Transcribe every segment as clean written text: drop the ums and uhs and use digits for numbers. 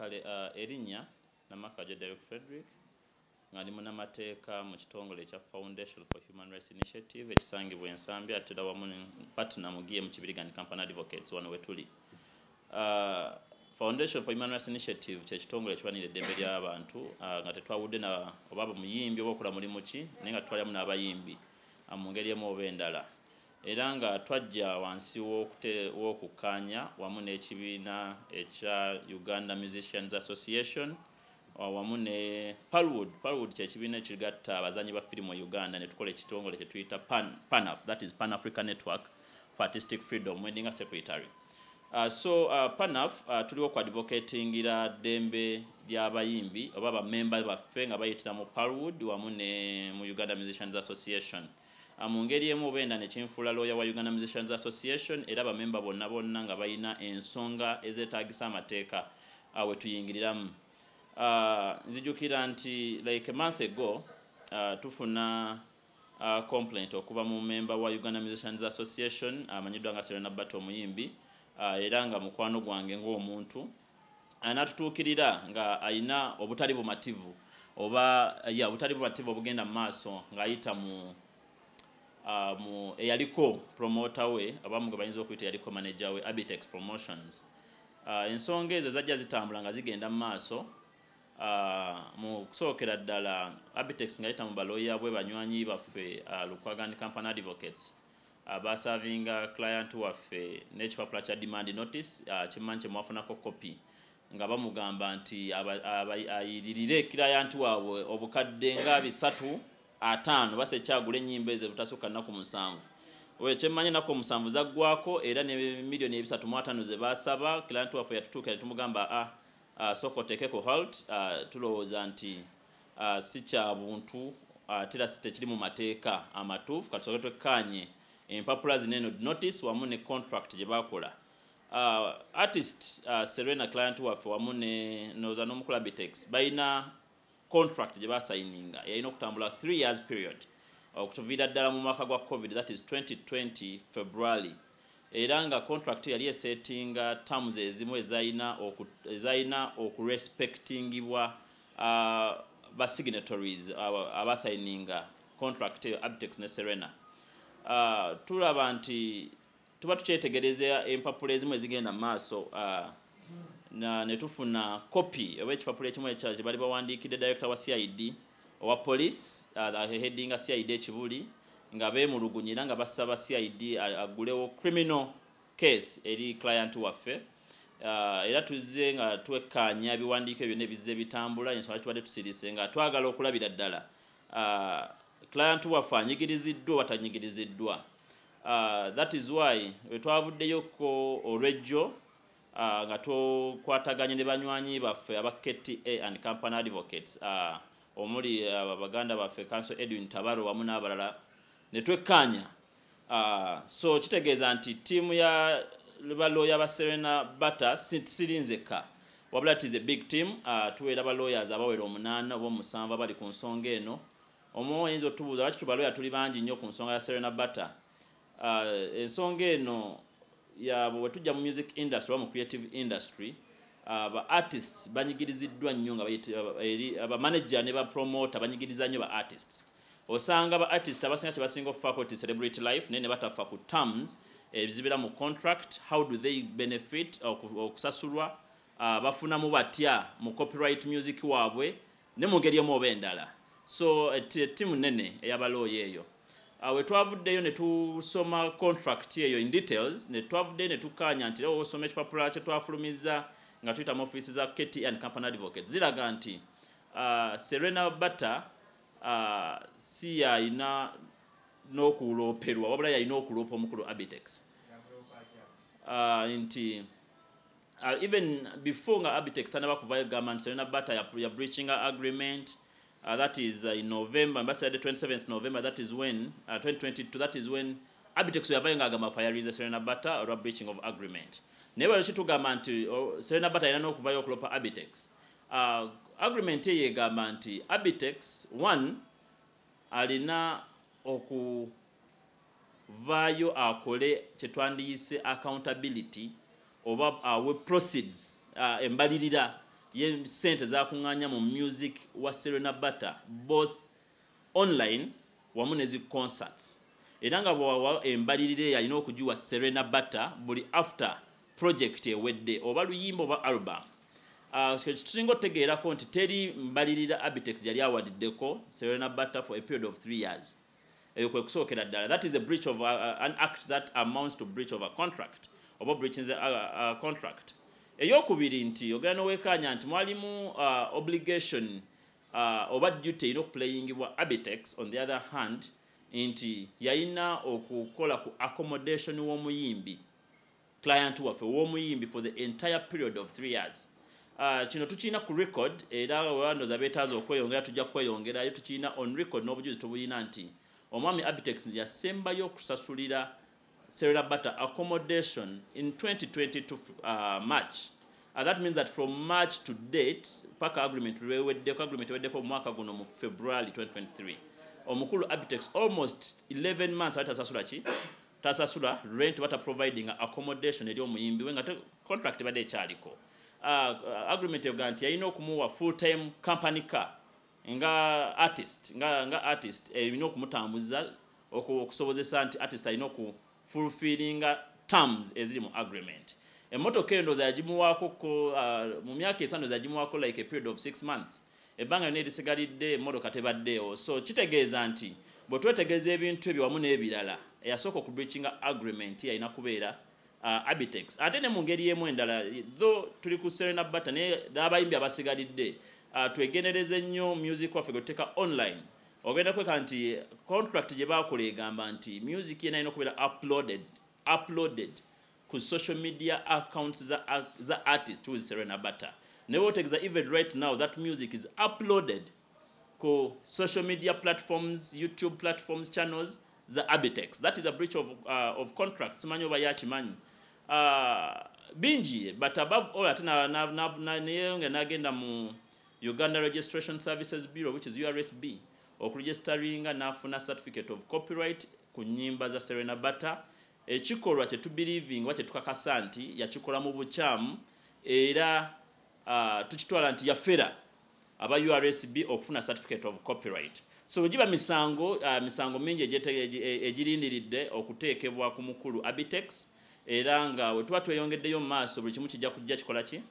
kale erinnya Namakajo Derek Frederick nga ndi munnamateeka mu kitongole ekya Foundation for Human Rights Initiative ekisangibwa Ensambya ate era wamu ne partner mu GM Kibiriganya Company Advocates wano we tuli. Foundation for Human Rights Initiative kye kitongole ekiwanira eddembe ly'abantu nga tetwawudde na oba muyimbi oba okola mulimu ki naye nga tutwalamu n'abayimbi mu ngeri emu oba endala. Era nga twajja wansi w'okukkaanya wamu n'ekibiina ekya Uganda Musicians Association wamu ne Palwood kye kibiina ekigatta abazanyi ba firimu mu Uganda ne tukola ekitongole kye tuyita PANAF, that is Pan African Network for Artistic Freedom, mwendinga secretary. PANAF tuliwo ku advocatingira ddembe ly'abayimbi oba bammemba baffe nga bayitira mu Palwood wamu ne mu Uganda Musicians Association. Mu ngeri emu oba endala ne kinfuula lawyer wa Uganda Musicians Association era bamemba bonna nga balina ensonga ezeetaagisa amateeka we tuyingiriramu. Nzijukira nti like a month ago tufuna complaint okuva mu member wa Uganda Musicians Association amanyiddwa nga Serena Bata omuyimbi era nga mukwano gwange ng'omuntu anatutuukirira nga ayina obutali bumativu oba obutali bumativu obugenda mu maaso ng'ayita mu eyaliko promoter we abamu gwe bayinza okuyita eyaliko manager we Abtex Promotions. Ensonga ezo zajja zitambula nga zigenda mu maaso mu kusookera ddala Abtex ng'ayita mu baloya bwe banywanyi baffe Lukwagani Company Advocates basavinga client waffe n'ekipapula kya demand notice kimanyi kye mwafunako copy nga bamugamba nti ayiririre client waabwe obukadde nga 350 base kyagula ennyimba ezo butasukka nnaku 7 kyemmanyi nnaku 7 zaggwako era ne milioni 350 ze baasaba client waffe yatutuukira tumugamba soko tekeko halt tulowooza nti si kya buntu tera tekiri mu mateeka amatuufu katusoke twekkaanye empapula zineno notice wamu ne contract gye baakola. Artist Serena Client waffe wamu noza n'omukulu Abtex balina contract gye basayininga yalina okutambula 3 years period okutuviira ddala mu mwaka gwa COVID, that is 2020 February. Era nga contract yali esettinga terms ezimu ezayina okurespectingibwa ba signatories abasayininga contract Abtex ne Serena. Tulaba nti tuba tukyetegereza empapula ezimu ezigenda mu maaso ne tufuna copy ow'ekipapula ekimu ekyo bali bawandiikidde director wa CID owa police headinga CID ekibuli nga beemulugunyira nga basaba CID agulewo criminal case eri client waffe. Era tuzze nga twekkaanya ebiwandiiko ebyo nebizze bitambula ensonga tubadde tusirise nga twagala okulabira ddala client waffe anyigiriziddwa watanyigiriziddwa. That is why wetwavuddeyoko olwejjo nga tukwataganye ne banywanyi baffe aba KTA and Company Advocates omuli abaganda baffe Council Edwin Tabaro wamu n'abalala ne twekkaanya. So kitegeeza nti tiimu ya baloya ba Serena Bata sirinzeka wabula it is a big team. Tuweera ba lawyers abawera 8 oba 7 bali ku nsonga eno. Omu oyinza otubuuza lwaki tubaloya tuli bangi nnyo ku nsonga ya Serena Bata. Ensonga eno bwe tujja mu music industry oba mu creative industry ba artists banyigiriziddwa nnyo nga aba manager ne ba promoter banyigiriza nnyo ba artists. Osanga ba artists abasinga kye basinga okufaako ti celebrity life naye ne batafa ku terms ebizibira mu contract, how do they benefit okusasulwa bafunamu batya mu copyright music waabwe ne mu ngeri emu oba endala. So timu nene ey'abalooya eyo we twavuddeyo ne tusoma contract eyo in details ne twavuddeyo ne tukkaanya nti osoma ekipapula kye twafulumiza nga tuyita mu office za KTA and Company Advocates ziraga nti Serena Bata si yalina n'okulooperwa wabula yalina okuloopa omukulu Abtex nti even before nga Abtex tanaba kuvayo gamba Serena Bata ya breaching agreement. That is in November, the 27th November, that is when, 2022, that is when Abtex yavayo agamba fire Serena Bata or a breaching of agreement. Never chitugamba nti Serena Bata yalina okuvayo okulopa Abtex. Agreement ye egamba nti Abtex 1 alina okuvayo akole kye twandiyise accountability oba awe proceeds embalirira ye sente zakuŋŋaanya mu music wa Serena Bata both online wamu ne zi concerts era nga bw'awa embalirire yalina okugiwa Serena Bata buli after project ewedde oba luyimba oba album. Tusinga otegeerako nti teri mbalirira Abtex yali awadiddeko Serena Bata for a period of 3 years. Eyo kwe kusookera ddala. That is a breach of an act that amounts to breach of a contract oba breaching a contract. Eyokubiri nti ogenda n'oweekaanya nti mwalimu obligation oba duty erina okuplayingibwa Abtex on the other hand nti yalina okukola ku accommodation w'omuyimbi client waffe w'omuyimbi for the entire period of 3 years. Kino tukirina ku record era wandoza beetaaza okweyongera tujja kweyongerayo tukirina on record n'obujulizi tubulina nti omwami Abtex yasembayo okusasulira Serena Bata accommodation in 2020 to March. That means that from March to date, paka agreement weddeko mu mwaka guno mu February 2023. Omukulu Abtex almost 11 months tasasula rent wata providing accommodation eri omuyimbi we nga contract badde ekyaliko. Agreement evuga nti yalina okumuwa full time company car nga artist erina okumutambuza okusobozesa nti artist alina fulfilling terms eziri mu agreement. Emotoka endo zagimuwako mu myaka esano zagimuwako like a period of 6 months. Ebbanga lyonna erisigalidde emmotoka tebaddeewo. So kitegeeza nti bwe twetegeeza ebintu ebyo wamu n'ebirala eyasooka okubreachinga agreement yalina kubeera Abtex. Ate ne mu ngeri y'emu endala though tuli ku Serena Bata n'abayimbi abasigalidde twegenereze nnyo music waffe gwetuteeka online. Ogenda kweka nti contract gye baakola egamba nti music yena alina okubeera uploaded ku social media accounts za artist who is Serena Bata. Never takes even right now that music is uploaded ku social media platforms, YouTube platforms, channels za Abtex. That is a breach of contract. Simanyi oba yakimanyi. Bingi, but above all atena nagenda mu Uganda Registration Services Bureau, which is URSB, okuregisteringa n'afuna certificate of copyright ku nnyimba za Serena Bata. Ekikolwa kye tubelieving kye tukakasa nti yakikola mu bukyamu era tukitwala nti yafera aba URSB okufuna certificate of copyright. So giba misango mingi egirindiridde okuteekebwa ku mukulu Abtex era nga we tuba tweyongeddeyo mu maaso buli kimu kijja kujja kikola ki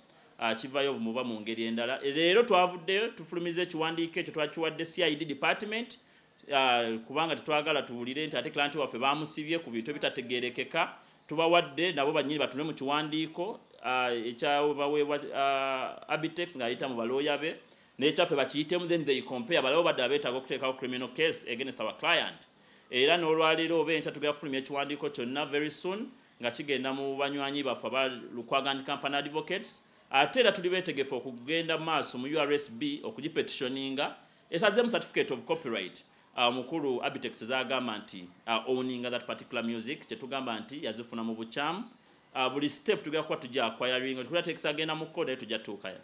kivayo muba mu ngeri endala. Leero twavuddeyo tufulumiza ekiwandiiko ekyo twakiwadde CID department kubanga tetwagala tuwulire nti ate client waffe baamusibye ku bintu ebitategeerekeka. Tubawadde nabo bannyini batule mu kiwandiiko ekyabaweebwa Abtex ng'ayita mu balooya be n'ekyaffe bakiyitemu, then they compare balawo badde abeetaaga okuteekawo criminal case against our client. Era n'olwaleero oba enkya tugenda kufulumya ekiwandiiko kyonna very soon nga kigenda mu banywanyi baffe aba Lukwagan Company Advocates. Ate era tuli beetegefu okugenda maaso mu URSB okugipetitioninga esazeemu certificate of copyright. Mukulu Abtex zagamba nti owning that particular music kyetugamba nti yazifuna mu bukyamu. Buli step tugenda kuba tujja acquiring tukula tekisa agenda mu kode tujja tuukaya.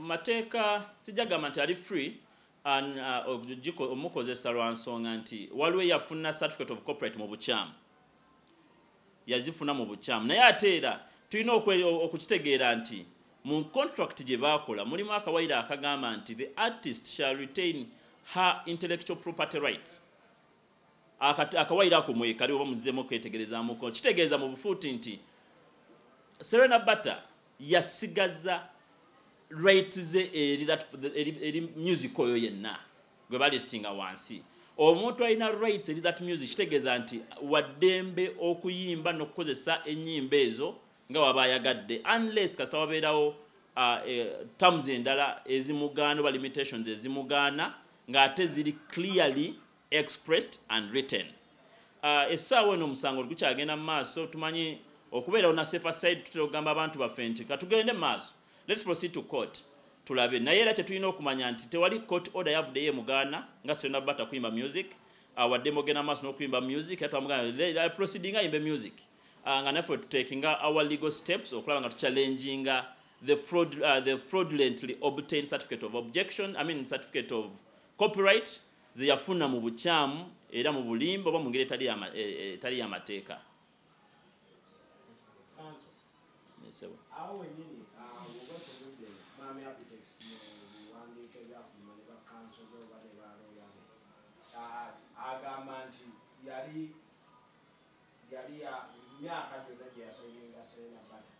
Mateeka sijagamba nti ali free omukozesa lwa nsonga nti waliwo yafuna certificate of copyright mu bukyamu yazifuna mu bukyamu naye ate era tulina okukitegeera nti mu contract gye baakola mulimu akawaira akagamba nti the artist shall retain her intellectual property rights. Akawaira ako mwekali oba muzzemu okwetegerezaamu kitegeeza mu bufuuti nti Serena Bata yasigaza rights ze eri music oyo yenna gwe balistinga wansi. Omuntu alina rights eri that music kitegeeza nti waddembe okuyimba n'okukozesa ennyimba ezo nga waba ayagadde unless kasita wabeerawo terms endala ezimugaana oba limitations ezimugaana ng'ate ziri clearly expressed and written. Essaawa eno omusango gukyagenda mu maaso tumanyi okubeerawo na safer side tutera okugamba abantu baffe nti katugende mu maaso. Let's proceed to court. Tulabe naye era kyetulina okumanya nti tewali court order yavuddeyo mugaana nga Serena Bata kuyimba music wadde mogenda maaso n'okuyimba music ate amugana proceeding ayimbe music nga naffe tutekinga our legal steps okulaba nga tuchallenginga the fraudulently obtained certificate of certificate of copyright ze yafuna mu bukyamu era mu bulimba oba mu ngeri etali y'amateeka. sebo awo nyini wogoto mudde mami Abtex wandike byafuma ne bakanso zo bale baroyabe agamba nti yali ya myaka gyonna gye yasayininga Serena Bata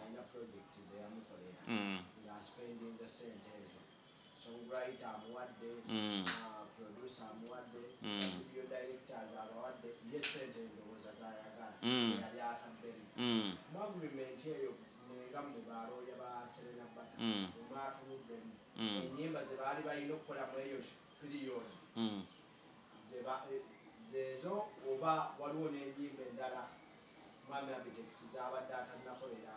alina project ze yamukolera nga spending sente ezo songwriter amuwadde producer amuwadde video directors abawadde ye sente endowooza zayagala yali ataddemu mu agreement eyo mwenga mwe baroya ba Serena Bata omwatuluddemu ennyimba ze baali balina okukola mu eyo period zezo oba waliwo n'ennyimba endala mwami Abtex zabadde atannakolera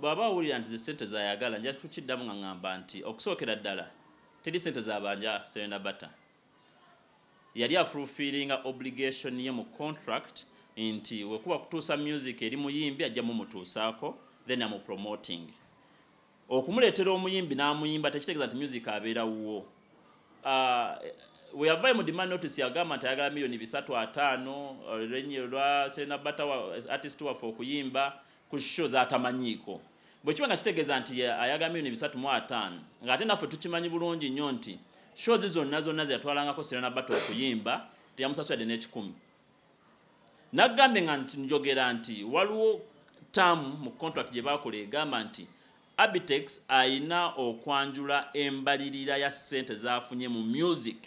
bw'aba awulira nti zisente zayagala nja kukiddamu nga ŋŋamba nti okusookera ddala teri sente zabanja Serena Bata yali afulfiringa obligation ye mu contract nti wekuba kutuusa music eri muyimbi ajja mumutuusaako then amupromoting okumuleetera omuyimbi n'amuyimba tekitegeeza nti music abeera wuwo weyavayo mu demand notice yagamba nti ayagala $350,000 olwenyi lwa Serena Bata artist waffe okuyimba ku show zatamanyiiko bwe kiba nga kitegeeza nti ayagala $350,000 ng'ate naffe tukimanyi bulungi nnyo nti shows zonna zeyatwalangako Serena Bata okuyimba teyamusasuladde n'ekikumi naggambe nga njogera nti waliwo tamu mu contract gye baakola egamba nti Abtex ayina okwanjula embalirira ya ssente zaafunye mu music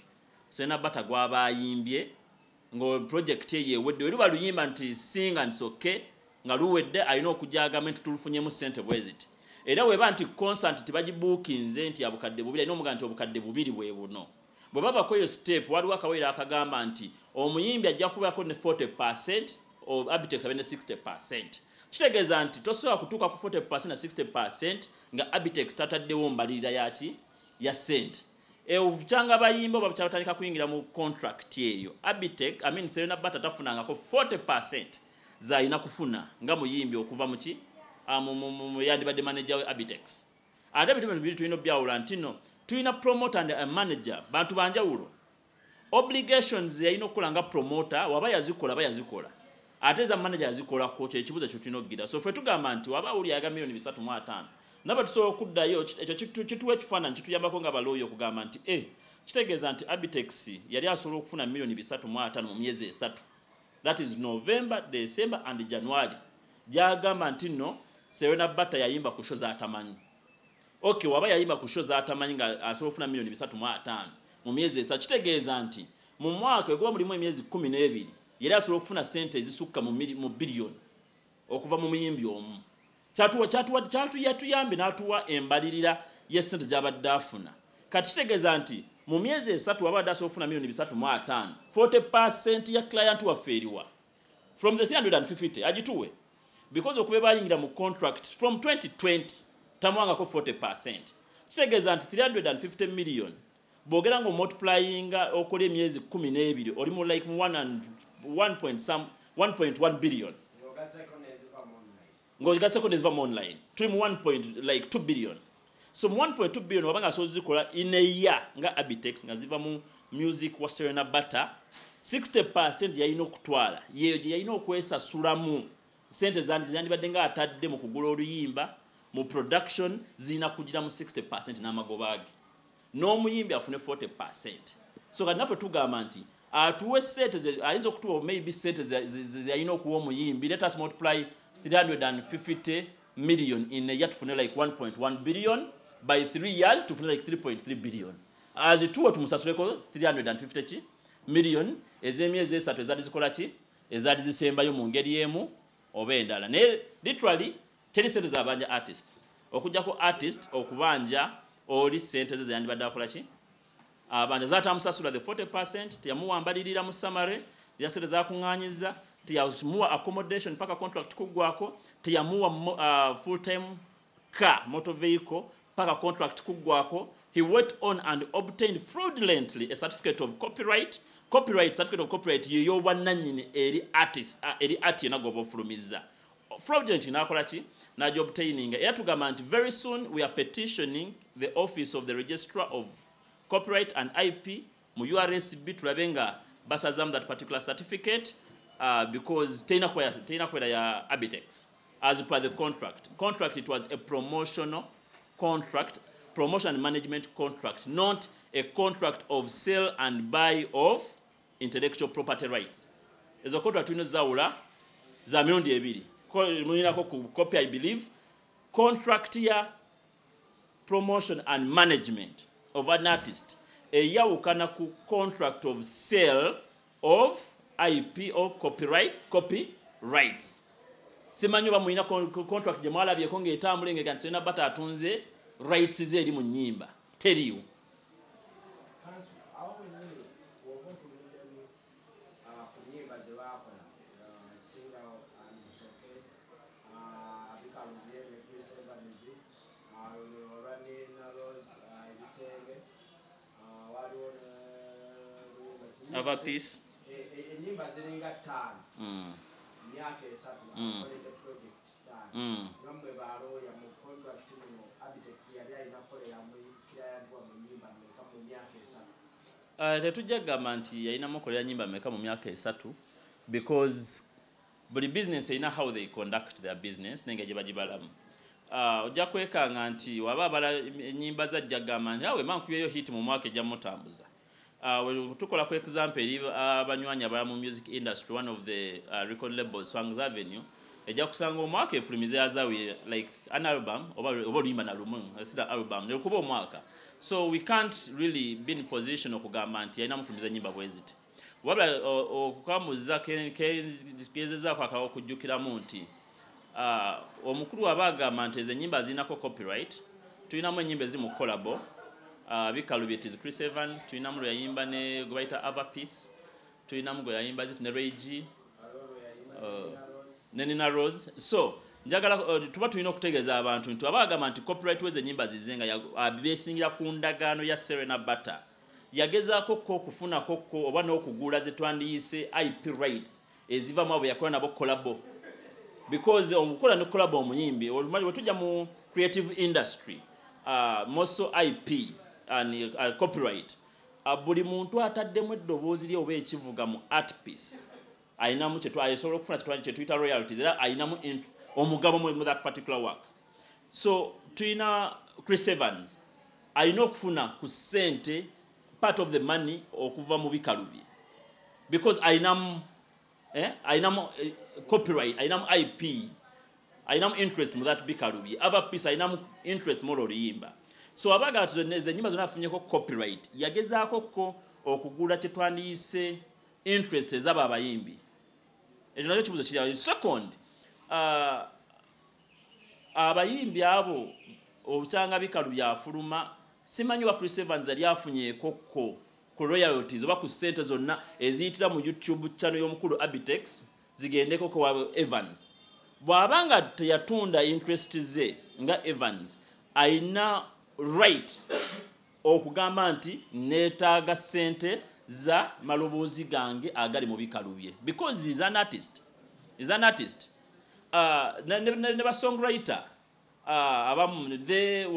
Serena Bata gw'aba ayimbye nga project ye yewedde weruba luyimba nti singa nsoke nga luwedde alina okujagamba nti tulufunyemu ssente bweziti era weba nti concert tibagibuukinze nti abukadde bubiri alina omuga nti obukadde bubiri bwe buno bwe bavako eyo step waliwo akawera akagamba nti omuyimbi ajja kubako ne 40% Abtex abe ne 60%. Kitegeeza nti tosobola kutuuka ku 40% na 60% nga Abtex tataddewo mbalirira yaki ya ssente ukyanga bayimba oba batandika kuyingira mu contract eyo Abtex Serena Bata tafunangako 40% zayina kufuna nga muyimbi okuva muki yandibadde manager we Abtex ate ebintu bibiri tulina obyawula nti no tulina promoter and a manager bantu banjawulo obligations yayina okukola nga promoter waba yazikola ate za manager yazikolako kyekibuuzo kyo tulina okugira so ffe tugamba nti waba uli ayaga $350,000 naba tusobola okuddayo ekyo kituwa ekifaananyi kituyambako nga balooyo okugamba nti kitegeeza nti Abtex yali asobola okufuna $350,000 mu myezi 3 that is November, December and January gyagamba nti no Serena Bata yayimba ku show zatamanyi okay waba yayimba ku show zatamanyi nga asobola okufuna $350,000 mu myezi 3 kitegeeza nti mu mwaka okuba mulimu emyezi 12 yali asobola okufuna ssente ezisukka mu billion okuva mu muyimbi omu yatuyambe n'atuwa embalirira y'essente gy'abadde afuna kati kitegeeza nti mu myezi 3 wabadde asobola okufuna $350,000 40% ya client waffe eriwa from the 350 agituwe because okuba bayingira mu contract from 2020 tamuwangako 40% kitegeeza nti $350 million bwogera nga multiplyinga okola emyezi 12 oli mu like 1.1 billion ng'ozigaseko neziva mu online tuli mu 1.2 billion so mu 1.2 billion wabanga asobola zikola in a year nga Abtex nga ziva mu music wa Serena Bata 60% yalina okutwala yeyo gye yalina okwesasulamu ssente zandibadde nga atadde mu kugula oluyimba mu production zirina kugira mu 60% n'amagoba ge n'omuyimbi afune 40% so kati naffe tugamba nti atuwe ssente ayinza okutuwa maybe ssente zeyalina okuwa omuyimbi let us multiply 350 million in a year tufune like 1.1 billion by 3 years tufune like 3.3 billion azituwa tumusasuleko 350 million ez'emyezi 3 ezali zikola ki ezali zisembayo mu ngeri emu oba endala naye literally teri ssente zabanja artist okujjako artist okubanja oli ssente ze yandibadde akola ki abanja zatamusasula the 40% teyamuwambalirira mu summary ya ssente zakuŋŋaanyiza teyamuwa accommodation paka contract kuggwako teyamuwa full time car motor vehicle paka contract kuggwako he went on and obtained fraudulently a certificate of copyright certificate of copyright yeyo bwannannyini eri art yena goba ofulumizza fraudulent nakola ki najo obtaining era tugamba nti very soon we are petitioning the office of the registrar of copyright and IP mu URSB tulabe nga basazamu that particular certificate because teina kwera ya Abtex as per the contract. Contract, it was a promotional contract, promotion management contract, not a contract of sale and buy of intellectual property rights. Ezo contract tulina zawula za mirundi ebiri. Mulinako ku copy, I believe. Contract ya promotion and management of an artist. Eyawukana ku contract of sale of IP or copyrights. Simanyi ba mulina contract gye mwalabyeko ng'etambula ng'egamba Serena Bata atunze rights ze eri mu nnyimba. Teriiwo. Have a piece. Enyimba ziringa 5. Myaka 3 akolera project 5. Namwe baroya mu contract muno Abtex yali alina kolera mu client wa mu nyimba meka mu myaka 3. Tetujja kugamba nti yalina mukolera nyimba meka mu myaka 3 because buli business erina how they conduct their business nenge gye bagibalamu. Ojja kwekanga nti waba abala ennyimba zajja kugamba nti awe mankuyeyo hit mu mwaka ejja mutambuza. Tukola ku example eri abanywanyi abala mu music industry, one of the record labels, Swangs Avenue, ejja kusanga omwaka efulumize yazawi like an album oba oluyimba na lumu, sida album ne kuba omwaka. So we can't really be in position okugamba nti yalina mufulumize nyimba bweziti. Wabula okukamuza kezezaako akawa okujjukiramu nti omukulu abagamba nti ezo ennyimba zirinako copyright. Tulinamu ennyimba eziri mu collabo. Bikalubi it is Chris Evans, tulinamu lwe yayimba ne gwe bayita Ava Peace, tulinamu gwe yayimba ziti ne Reggie, ne Nina Rose. So njagala tuba tulina okutegeeza abantu nti abagamba nti copyright weze ennyimba zizenga besingira ku ndagaano ya Serena Bata. Yagezaako okufunako oba n'okugula ze twandiyise IP rights eziva mu abo yakola nabo collabo. Because omukola ne collabo omuyimbi olumanyi bwe tujja mu creative industry, moso IP and copyright, buli muntu ataddemu eddoboozi lye oba ekivuga mu art piece ayinamu asobola okufuna kye tuyita royalties, era ayinamu omugabo mu that particular work. So tuyina Chris Evans alina okufuna ku ssente part of the money okuva mu bikalubi because ayinamu copyright, ayinamu IP, ayinamu interest mu that bikalubi. Other piece ayinamu interest mu oluyimba. So abaga ze nyimba zona afunyeko copyright yagezaako okugula kye twandiyise interest ez'aba abayimbi. Ekyo nakyo kibuzo kiri. Second, abayimbi abo obusanga bikalubi byafuluma simanyi wa Chris Evans yali afunyeeko ku royalties oba ku ssente zonna eziyitira mu YouTube channel y'omukulu Abtex zigendeko ko wa Evans. Bw'abanga teyatunda interest ze nga Evans ayina right okugamba nti neetaaga ssente za maloboozi gange agali mu bikalubye because he's an artist. Ne ba songwriter abamu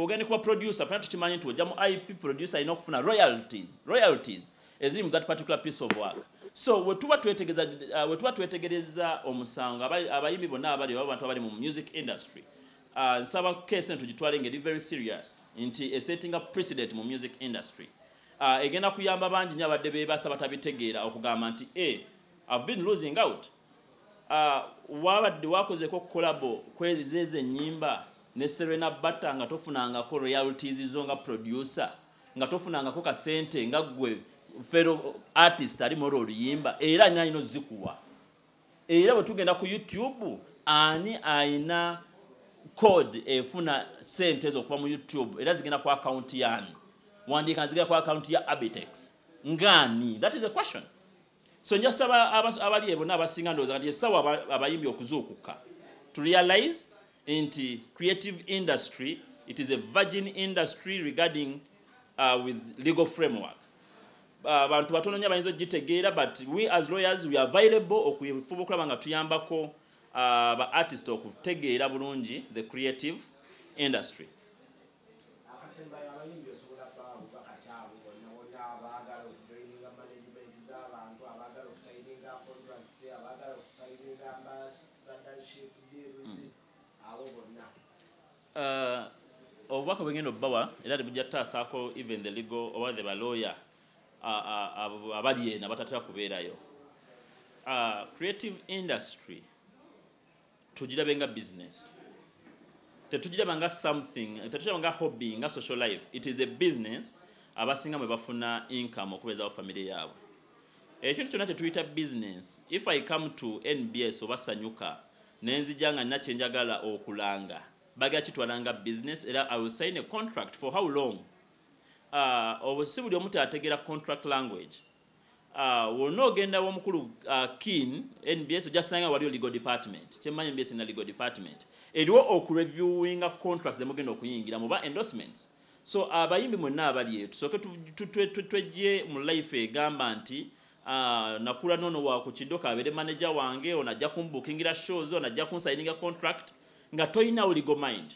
ogenda kuba producer fana tukimanyi nti ojja mu IP producer alina okufuna royalties eziri mu that particular piece of work. So we tuba twetegereza omusango abayimbi bonna abali abantu abali mu music industry, nsaba case nti tugitwale ngeri very serious nti setting up precedent mu music industry. Egenda kuyamba bangi nnyo abadde beebasa batabitegeera okugamba nti I've been losing out. Wabadde wakozeko collabo kwezizeze ennyimba ne Serena Bata nga tofunangako royalties zo nga producer, nga tofunangako kasente nga gwe fellow artist ali mu oluyimba, era nyina zikuwa. Era bwe tugenda ku YouTube ani aina code efuna sente ezo kuva mu YouTube era zigenda ku account yani. Wandika zigenda ku account ya Abtex. Ngani? That is a question. So njasaba abali ebo n'abasinga ndowooza kati esawa abayimbi okuzuukuka to realize into creative industry, it is a virgin industry regarding with legal framework. Bantu batono nnyo bayinza ogitegeera, but we as lawyers we are available okufuba okulaba nga tuyambako ba artist okutegeera bulungi the creative industry. abo bonna obubaka bwengendo bbawa era tebujja tutasaako even the legal oba the lawyer abali eno abatatera kubeerayo. Creative industry tugirabe nga business, tetugiraba nga something, tetugiraba nga hobby, nga social life. It is a business abasinga mwe bafuna income okubeezawo family yaabwe. Ekintu kyonna kyetuyita business, if I come to NBS oba Sanyuka nenzija nga nina kyenjagala okulanga, baga kitwalanga business era I will sign a contract for how long? Obusi buli omuntu ategeera contract language. Wonna ogenda w'omukulu Keen NBS ojja kusanga waliyo legal department. Kyemmanyi NBS na legal department eriwo okureviewinga contracts zemugenda okuyingira muba endorsements. So abayimbi mwenna abali eyo tusooke twejje mu life egamba nti nakula nono wa ku kidoka abere manager wange onajja kumbukingira shows onajja kunsigninga contract nga toyina legal mind.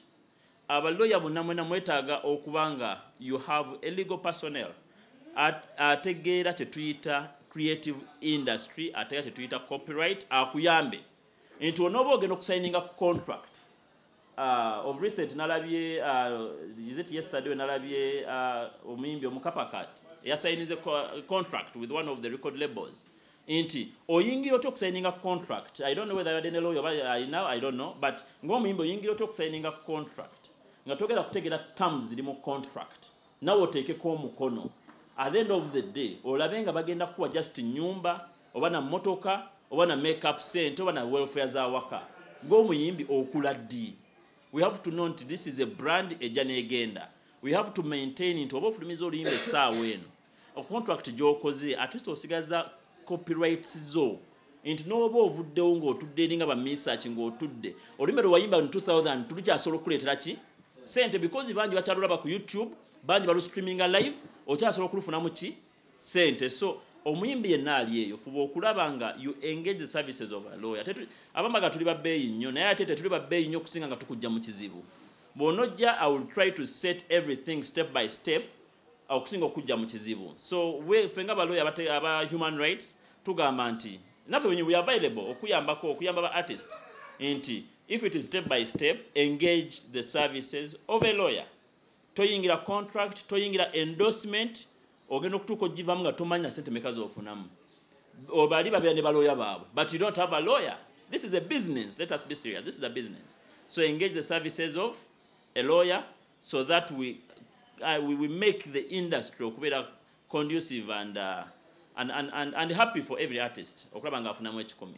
Abaloya bonna mwena mwetaaga okubanga you have a legal personnel ategeera kye tuyita creative industry, ategeera kye tuyita copyright, akuyambe nti onoba ogenda okusigninga contract. Of recent nalabye is it yesterday nalabye omuyimbi omukapakat yasignize contract with one of the record labels nti oyingira otya okusigninga contract. I don't know whether you're a lawyer I don't know, but ng'omuyimbi oyingira otya okusigninga contract nga togera kutegeera terms ziri mu contract nawe oteekeko omukono. At the end of the day olabe nga bagenda kuwa just nyumba oba na motoka oba na makeup center oba na welfare za waka ng'omuyimbi okula ddi. We have to know that this is a brand ejana egenda. We have to maintain it. Oba ofulumiza oluyimba essaawa eno a contract gy'okoze at least osigaza copyrights zo nti n'oba ovuddewo ng'otudde eri nga bamisearch ng'otudde oluyimba lwe wayimba mu 2000 tulukyasobola okuleetera ki sente because bangi bakyalulaba ku YouTube, bangi balu streaminga live okyasobola okulufunamu ki sente. So omuyimbi yenna ali eyo fuba okulaba nga you engage the services of a lawyer. Abambaga tuli babbeeyi nnyo naye ate tuli babbeeyi nnyo okusinga nga tukujja mu kizibu. Bw'onojja I will try to set everything step by step okusinga okujja mu kizibu. So ffe nga balawyer aba human rights tugamba nti naffe we are available okuyamba ba artists nti if it is step by step engage the services of a lawyer. Toyingira contract, toyingira endorsement ogenda okutuuka ogivamu nga tomanyi sente meka z'ofunamu. Obali babeera ne baloya baabwe, but you don't have a lawyer. This is a business. Let us be serious. This is a business. So engage the services of a lawyer so that we make the industry okubeera conducive and happy for every artist okulaba nga afunamu ekikumi.